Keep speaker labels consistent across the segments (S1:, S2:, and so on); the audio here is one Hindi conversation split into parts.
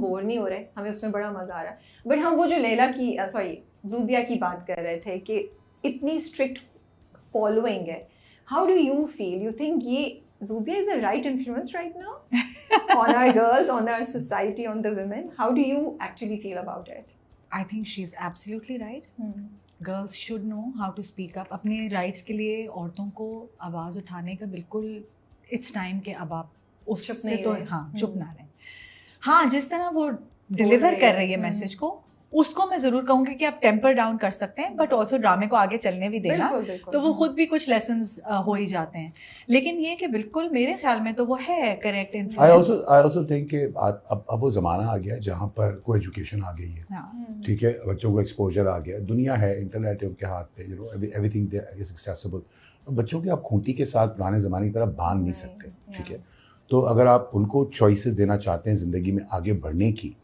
S1: बोर नहीं हो रहे, हमें उसमें बड़ा मजा आ रहा है। बट हम वो जो लैला की ज़ूबिया की बात कर रहे थे कि इतनी स्ट्रिक्ट फॉलोइंग है, how do you feel? You think ये Zubia is the right influence right now on our girls, on our society, on the women? How do you actually feel about it?
S2: I think she's absolutely right. Girls should know how to speak up. अपने rights के लिए औरतों को आवाज़ उठाने का बिल्कुल it's time कि अब आप उससे तो हाँ चुप ना रहें। हाँ, जिस तरह वो डिलीवर कर रही है मैसेज को, उसको मैं ज़रूर कहूँगी कि आप टेम्पर डाउन कर सकते हैं, बट ऑल्सो ड्रामे को आगे चलने भी देना, तो वो खुद भी कुछ लेसन्स हो ही जाते हैं। लेकिन ये कि बिल्कुल मेरे ख्याल में तो वो है correct influence.
S3: I also think कि अब वो ज़माना आ गया है जहाँ पर को एजुकेशन आ गई है, ठीक है, बच्चों को एक्सपोजर आ गया, दुनिया है, इंटरनेट है उनके हाथ पे, एवरीथिंग इज एक्सेसिबल। बच्चों के आप खूंटी के साथ पुराने ज़माने की तरह बांध नहीं सकते, ठीक है। तो अगर आप उनको चॉइसेस देना चाहते हैं ज़िंदगी में आगे बढ़ने की,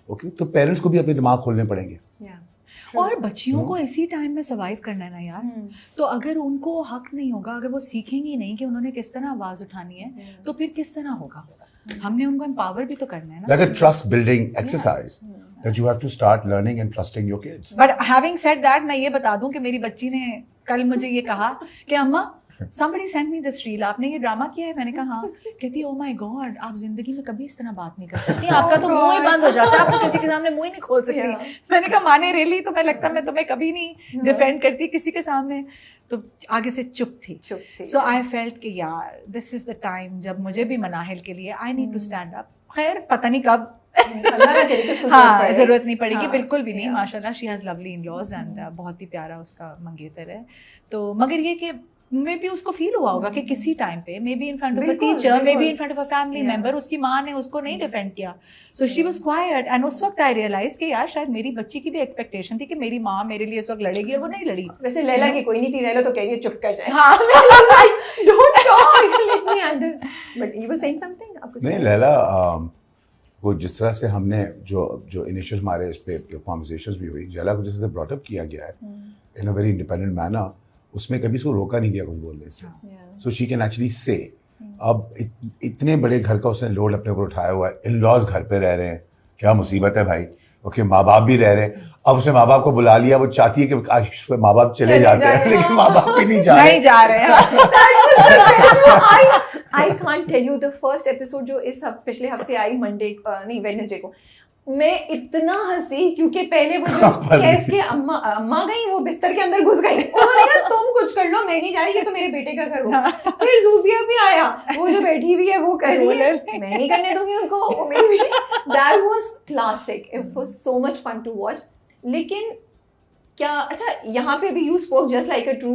S3: ओके, तो पेरेंट्स को भी अपने दिमाग खोलने पड़ेंगे।
S2: और बच्चियों को इसी टाइम में सर्वाइव करना है ना यार, तो अगर उनको हक नहीं होगा, अगर वो सीखेंगी नहीं कि उन्होंने किस तरह आवाज़ उठानी है, तो फिर किस तरह होगा? हमने उनको एम्पावर भी तो करना है ना,
S3: like a trust building exercise that you have to start learning and trusting your kids.
S2: But having said that, मैं ये बता दूं कि मेरी बच्ची ने कल मुझे ये कहा कि अम्मा somebody sent me this reel, आपने ये ड्रामा किया है? मैंने कहा हाँ। कहती oh my god, आप जिंदगी में कभी इस तरह बात नहीं कर सकती, आपका तो मुंह ही बंद हो जाता है, आप तो किसी के सामने मुंह ही नहीं खोल सकती। मैंने कहा माने रियली? तो मैं लगता है मैं तुम्हें कभी नहीं डिफेंड करती किसी के सामने, तो आगे से चुप थी। सो आई फेल्ट कि यार दिस इज द टाइम जब मुझे भी मनाहिल के लिए I need to stand up. खैर पता नहीं कब हाँ जरूरत नहीं पड़ेगी, बिल्कुल भी नहीं। माशाल्लाह she has lovely in laws and बहुत ही प्यारा उसका मंगेतर है। तो मगर ये कि मे बी उसको फील हुआ होगा कि किसी टाइम पे may be in front of a teacher, may be in front of a family member, उसकी माँ ने उसको नहीं डिफेंड किया, so she was quite. And उस वक्त आई रियलाइज कि यार शायद मेरी बच्ची की भी एक्सपेक्टेशन थी कि मेरी माँ मेरे लिए इस वक्त लड़ेगी, और वो नहीं लड़ी।
S1: वैसे लैला की कोई नहीं थी, लैला तो कह रही है चुप कर जाए,
S2: हाँ
S1: don't talk, let me handle. But you were saying something? आपको
S3: नहीं, लैला वो जिस तरह से हमने जो इनिशियल हमारे इस पे कॉन्वर्सेशंस भी हुई, लैला को जिस तरह से ब्रॉट अप किया गया है इन अ वेरी इंडिपेंडेंट मैनर, उसमें कभी उसको रोका नहीं गया कुछ बोलने से, सो शी कैन एक्चुअली से। अब इतने बड़े घर का उसने लोड अपने ऊपर उठाया हुआ है, इन लॉज घर पे रह रहे हैं, क्या मुसीबत है भाई, ओके, माँ बाप भी रह रहे हैं, अब उसने माँ बाप को बुला लिया, वो चाहती है कि माँ बाप चले जाते हैं, लेकिन माँ बाप भी नहीं जा रहे
S1: हैं। I can't tell you the first episode जो इस पिछले हफ्ते आई वेडनेसडे को, मैं इतना हंसी क्योंकि पहले वो जो कैस के अम्मा गई, वो बिस्तर के अंदर घुस गई, उन्होंने कहा तुम कुछ कर लो, मैं नहीं जा रही, ये तो मेरे बेटे का घर होगा। फिर ज़ूबिया भी आया, वो जो बैठी हुई है वो कर रही है, मैं नहीं करने दूंगी उनको, वो मेरी बेटी। That was classic, it was so much fun to watch। लेकिन क्या अच्छा यहाँ पे भी you spoke just like a true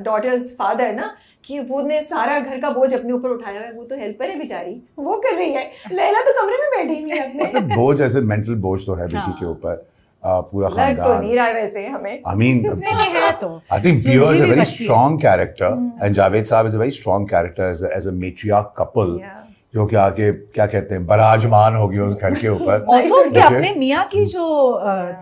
S1: daughter's father ना, कि वो ने सारा घर का बोझ अपने ऊपर उठाया है, वो तो हेल्पर है बेचारी, वो कर रही है, लैला तो कमरे में बैठी नहीं है अपने।
S3: मतलब बोझ ऐसे मेंटल बोझ तो है बेटी के ऊपर, पूरा खानदान
S1: तो नहीं रहा वैसे हमें,
S3: I mean
S2: है तो
S3: I think Pio is a very strong character and Javed साहब is a very strong character as a matriarch couple, जो कि आके क्या कहते हैं बराजमान होगी उस घर के ऊपर।
S2: ऑल्सो उसके अपने मियाँ की जो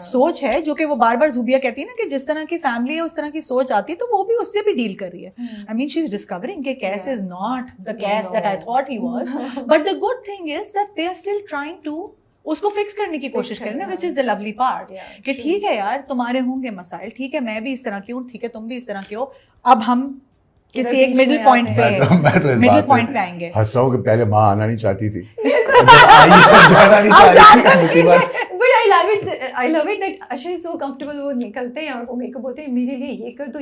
S2: सोच है, जो कि वो बार बार ज़ूबिया कहती है ना कि जिस तरह की फैमिली है उस तरह की सोच आती है, तो वो भी उससे भी डील कर रही है। I mean she is discovering कि case is not the case that I thought he was, but the good thing is that they are still trying to उसको फिक्स करने की कोशिश कर रहे हैं, which is the lovely part, कि ठीक है यार तुम्हारे होंगे मसाइल, ठीक है मैं भी इस तरह की हूँ, ठीक है तुम भी इस तरह के हो, अब हम किसी एक मिडिल पॉइंट पे आएंगे।
S3: हंस रहा हूँ कि पहले माँ आना नहीं चाहती थी, जाना नहीं चाहती थी,
S1: but I love it that Asha is so comfortable, वो निकलते हैं और वो मेरे को बोलते हैं मेरे लिए ये कर दो,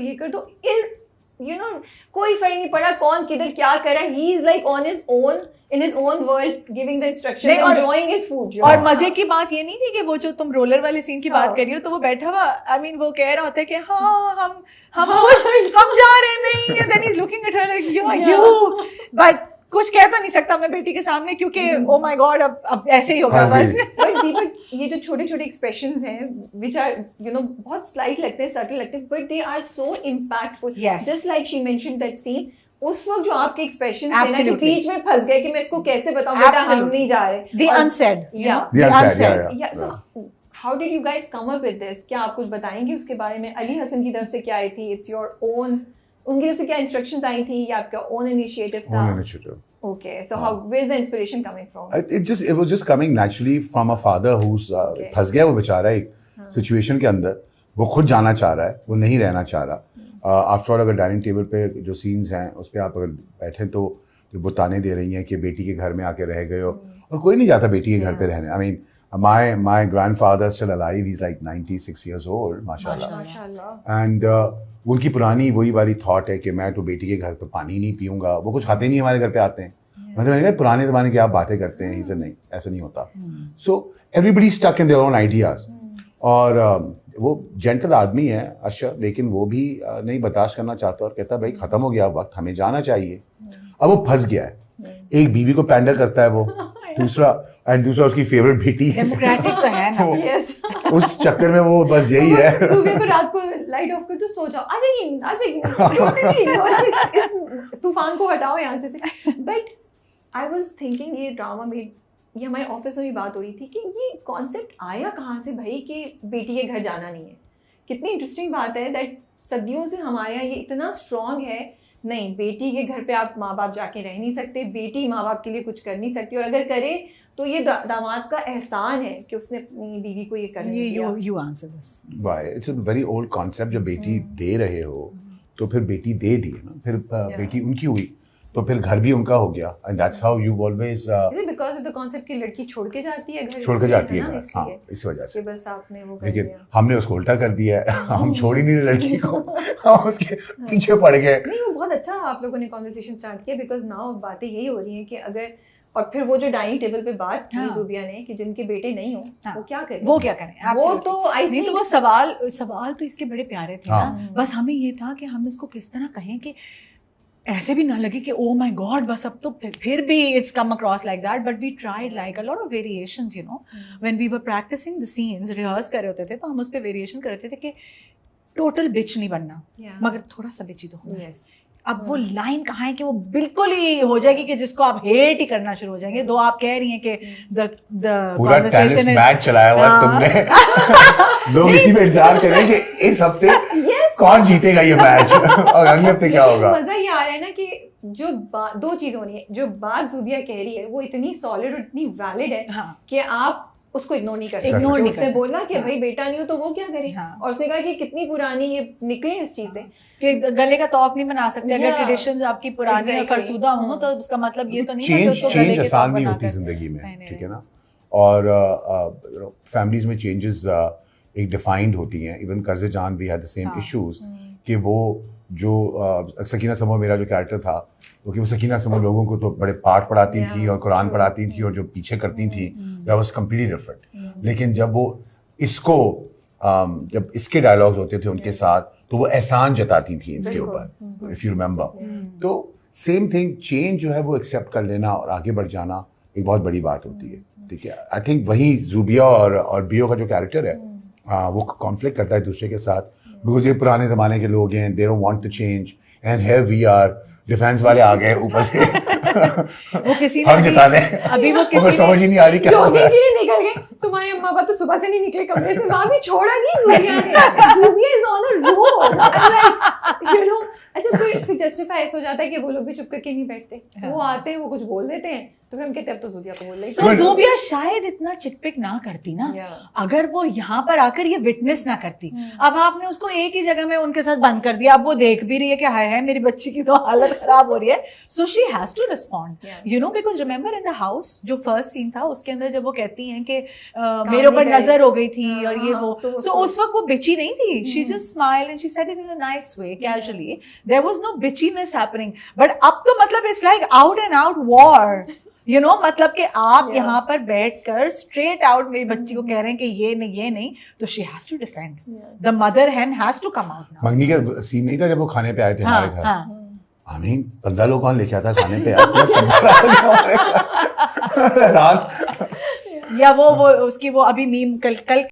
S1: you know, कोई फर्क नहीं पड़ा कौन किधर क्या कर रहा है, he is like on his own in his own world giving the instructions and enjoying his food।
S2: और मजे की बात ये नहीं थी कि वो जो तुम रोलर वाले सीन की बात कर रही हो, तो वो बैठा हुआ, आई मीन वो कह रहा होता है कि हाँ हम जा रहे नहीं, and then he's looking at her like you, but कुछ कह तो नहीं सकता मैं बेटी के सामने, क्योंकि ओ माय गॉड अब ऐसे ही होगा बस।
S1: बट दीपक, ये जो छोटे छोटे एक्सप्रेशंस हैं व्हिच आर यू नो बहुत स्लाइट लगते हैं, सटल लगते हैं, but they are so impactful. Just like she mentioned that scene, उस वक्त जो आपके एक्सप्रेशन थे ना कि बीच में फंस गए कि मैं इसको कैसे बताऊं, बेटा हम नहीं जा रहे,
S2: the unsaid,
S1: yeah, so how did you guys come up with this? क्या आप कुछ बताएंगे उसके बारे में? अली हसन की तरफ से क्या आई थी? It's your own उनकी तरफ से क्या इंस्ट्रक्शंस आई थी या आपका ओन इनिशिएटिव था?
S3: Own initiative.
S1: Okay, so how where's the inspiration coming from?
S3: It was just coming naturally from a father who's फंस गया वो बेचारा एक सिचुएशन के अंदर, वो खुद जाना चाह रहा है, वो नहीं रहना चाह रहा। आफ्टर ऑल अगर डाइनिंग टेबल पे जो सीन्स हैं उस पर आप अगर बैठें तो वो ताने दे रही हैं कि बेटी के घर में आके रह गए हो, और कोई नहीं जाता बेटी के घर पे रहने। I mean my grandfather still alive, he's like 96 years old, माशाल्लाह। एंड उनकी पुरानी वही वाली थॉट है कि मैं तो बेटी के घर पे पानी नहीं पीऊंगा, वो कुछ खाते नहीं हमारे घर पे आते हैं। मतलब मैंने कहा पुराने ज़माने की आप बातें करते हैं, इसे नहीं, ऐसा नहीं होता। So everybody stuck in their own ideas. और वो जेंटल आदमी है अशर, लेकिन वो भी नहीं बर्दाश्त करना चाहता और कहता भाई ख़त्म हो गया वक्त, हमें जाना चाहिए। अब वो फंस गया है, एक बीवी को पैंडल करता है वो, दूसरा उसकी फेवरेट बेटी है।
S2: डेमोक्रेटिक तो है ना।
S1: Yes.
S3: उस चक्कर में वो बस यही है।
S1: सुबह को रात को लाइट ऑफ कर तो सो जाओ, आ जाइए इस तूफान को हटाओ यहाँ से। बट आई वाज थिंकिंग ये ड्रामा में, ये हमारे ऑफिस में भी बात हो रही थी कि ये कॉन्सेप्ट आया कहाँ से भाई कि बेटी के घर जाना नहीं है। कितनी इंटरेस्टिंग बात है दैट सदियों से हमारे यहाँ ये इतना स्ट्रॉन्ग है, नहीं बेटी के घर पे आप माँ बाप जाके रह नहीं सकते, बेटी माँ बाप के लिए कुछ कर नहीं सकती, और अगर करे तो ये दामाद का एहसान है कि उसने अपनी बीवी को ये करने दिया।
S2: You answer this.
S3: Why? It's a very old concept। जब बेटी दे रहे हो तो फिर बेटी दे दी है ना, फिर बेटी उनकी हुई तो फिर घर भी उनका हो गया। And that's how you always
S1: because of the concept कि लड़की छोड़ के जाती है घर,
S3: छोड़ के जाती है
S1: ना,
S3: घर। हाँ, इस वजह से।
S1: बस आपने वो कर
S3: लेकिन
S1: दिया।
S3: हमने उसको उल्टा कर दिया है। हम छोड़ ही नहीं रहे लड़की को, हम उसके पीछे पड़ गए।
S1: नहीं, वो बहुत अच्छा आप लोगों ने कॉन्वर्सेशन स्टार्ट किया, बिकॉज नाउ बातें यही हो रही हैं कि अगर, और फिर वो जो डाइनिंग टेबल पे बात की जुबिया ने कि जिनके बेटे नहीं हो वो क्या करें,
S2: वो क्या करें।
S1: वो तो आई
S2: नहीं, तो वो सवाल तो इसके बड़े प्यारे थे ना। बस हमें ये था कि हम इसको किस तरह कहें कि ऐसे भी ना लगे कि ओ माय गॉड बस अब तो फिर भी it's come across like that. But we tried like a lot of variations, you know, when we were practising the scenes, rehearse कर रहे होते थे तो हम उस पे वेरिएशन कर रहे थे कि टोटल बिच नहीं बनना, मगर थोड़ा सा बिची तो होना। अब वो लाइन कहाँ है कि वो बिल्कुल ही हो जाएगी कि जिसको आप हेट ही करना शुरू हो जाएंगे। दो आप कह रही हैं कि द
S3: पूरा टेनिस मैच चलाया हुआ तुमने। लोग इसी में इंतजार कर रहे हैं कि इस हफ्ते कौन जीतेगा ये मैच और अगले हफ्ते क्या होगा।
S1: मजा ये आ रहा है ना कि जो दो चीज होनी है, जो बात जुबिया कह रही है वो इतनी सॉलिड और इतनी वैलिड है कि आप उसको इग्नोर नहीं कर सकते। उसने बोला कि भाई बेटा नहीं हो तो वो क्या करे, और उसने कहा कि कितनी पुरानी ये निकले इस चीज से
S2: कि गले का तौक नहीं बना सकते। अगर ट्रेडिशंस आपकी पुरानी और फरसुदा हो तो उसका मतलब ये तो नहीं है कि
S3: चेंज आसान नहीं होती जिंदगी में, ठीक है ना। और फैमिलीज में चेंजेस एक डिफाइंड होती हैं। इवन कर्ज़े जान भी हैड द सेम इश्यूज कि वो जो सकीना समो मेरा जो कैरेक्टर था, क्योंकि वो सकीना समो लोगों को तो बड़े पाठ पढ़ाती थी और कुरान पढ़ाती थी और जो पीछे करती थी दैट वाज कम्प्लीटली डिफरेंट। लेकिन जब वो इसको जब इसके डायलॉग्स होते थे उनके साथ तो वो एहसान जताती थी इसके ऊपर, इफ यू रिमेंबर। तो सेम थिंग, चेंज जो है वो एक्सेप्ट कर लेना और आगे बढ़ जाना एक बहुत बड़ी बात होती है, ठीक है। आई थिंक वही जुबिया और बियो का जो कैरेक्टर है वो कॉन्फ्लिक्ट करता है दूसरे के साथ, बिकॉज ये पुराने ज़माने के लोग हैं, they don't want to change, and here we are, defence वाले आ गए ऊपर से
S2: वो किसी
S3: हम जिताने।
S2: अभी वो किसी
S3: समझ ही नहीं आ रही क्या हो रहा है।
S1: निकल गए तुम्हारे अम्मा बाप तो सुबह से नहीं निकले कमरे से, वहां भी छोड़ा नहीं जुबिया ने। Zubia is on a roll, you know. अच्छा फिर जस्टिफाई हो जाता है कि वो लोग भी चुप करके नहीं बैठते, वो आते हैं, वो कुछ बोल देते हैं, तो फिर हम कहते हैं अब तो जुबिया को बोल रही।
S2: तो जुबिया शायद इतना चिकपिक ना करती ना अगर वो यहाँ पर आकर ये विटनेस ना करती। अब आपने उसको एक ही जगह में उनके साथ बंद कर दिया, अब वो देख भी रही है कि हाय हाय मेरी बच्ची की तो हालत खराब हो रही है, so she has to respond, you know. Because remember in the house जो फर्स्ट सीन था उसके अंदर जब वो कहती हैं कि मेरे ऊपर नजर हो गई थी और ये वो, तो उस वक्त वो बिची नहीं थी, she just smiled and she said it in a nice way, casually, there was no bitchiness happening. But अब तो मतलब it's like out and out war, you know, मतलब कि आप यहाँ पर बैठकर स्ट्रेट आउट मेरी बच्ची को कह रहे हैं कि ये नहीं, तो she has to defend, the mother hen has to come out now.
S3: मंगनी का सीन नहीं था जब वो खाने पे आए थे हमारे घर, आई मीन 15 लोग कौन लेके आता खाने पे यार।
S2: या वो उसकी वो अभी मीम कल